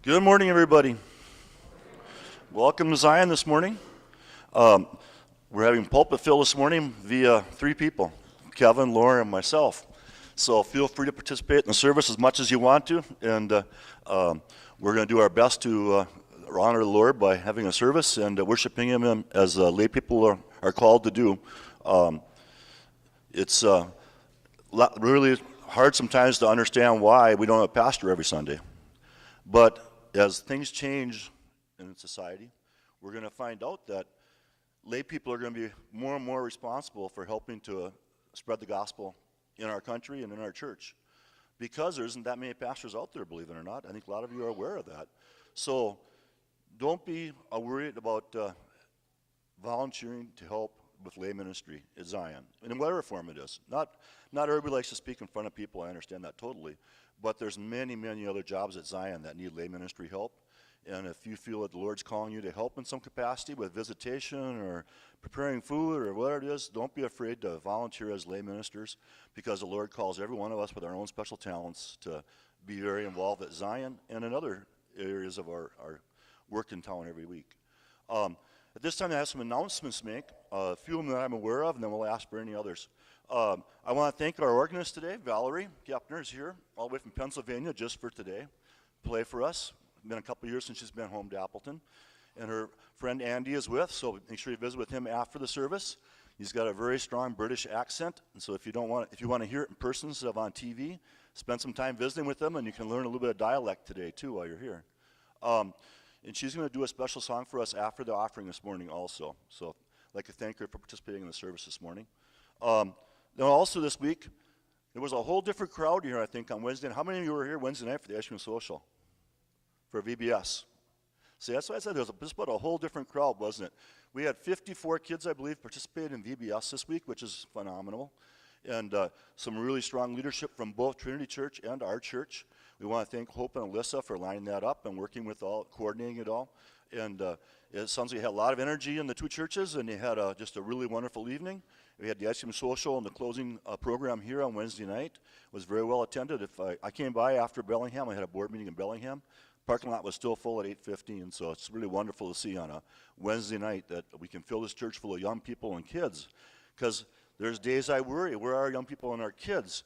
Good morning, everybody. Welcome to Zion this morning. We're having pulpit fill this morning via three people, Kevin, Laura, and myself. So feel free to participate in the service as much as you want to, and we're going to do our best to honor the Lord by having a service and worshiping Him as lay people are called to do. It's really hard sometimes to understand why we don't have a pastor every Sunday. But as things change in society, we're going to find out that lay people are going to be more and more responsible for helping to spread the gospel in our country and in our church, because there isn't that many pastors out there, believe it or not. I think a lot of you are aware of that. So don't be worried about volunteering to help with lay ministry at Zion, and in whatever form it is. Not everybody likes to speak in front of people, I understand that totally, but there's many, many other jobs at Zion that need lay ministry help. And if you feel that the Lord's calling you to help in some capacity with visitation or preparing food or whatever it is, don't be afraid to volunteer as lay ministers, because the Lord calls every one of us with our own special talents to be very involved at Zion and in other areas of our work in town every week. At this time, I have some announcements to make, a few of them that I'm aware of, and then we'll ask for any others. I want to thank our organist today, Valerie Kepner is here, all the way from Pennsylvania just for today, play for us. It's been a couple years since she's been home to Appleton. And her friend Andy is with, so make sure you visit with him after the service. He's got a very strong British accent, and so if you want to hear it in person instead of on TV, spend some time visiting with them, and you can learn a little bit of dialect today too while you're here. And she's going to do a special song for us after the offering this morning also. So I'd like to thank her for participating in the service this morning. Now also this week, there was a whole different crowd here, I think, on Wednesday. How many of you were here Wednesday night for the Ice Cream Social? For VBS. See, that's what I said. There was just about a whole different crowd, wasn't it? We had 54 kids, I believe, participated in VBS this week, which is phenomenal. And some really strong leadership from both Trinity Church and our church. We want to thank Hope and Alyssa for lining that up and working with coordinating it all. And it sounds like you had a lot of energy in the two churches, and you had just a really wonderful evening. We had the Ice Cream Social and the closing program here on Wednesday night. It was very well attended. If I came by after Bellingham, I had a board meeting in Bellingham. Parking lot was still full at 8:15, so it's really wonderful to see on a Wednesday night that we can fill this church full of young people and kids. Because there's days I worry, where are our young people and our kids?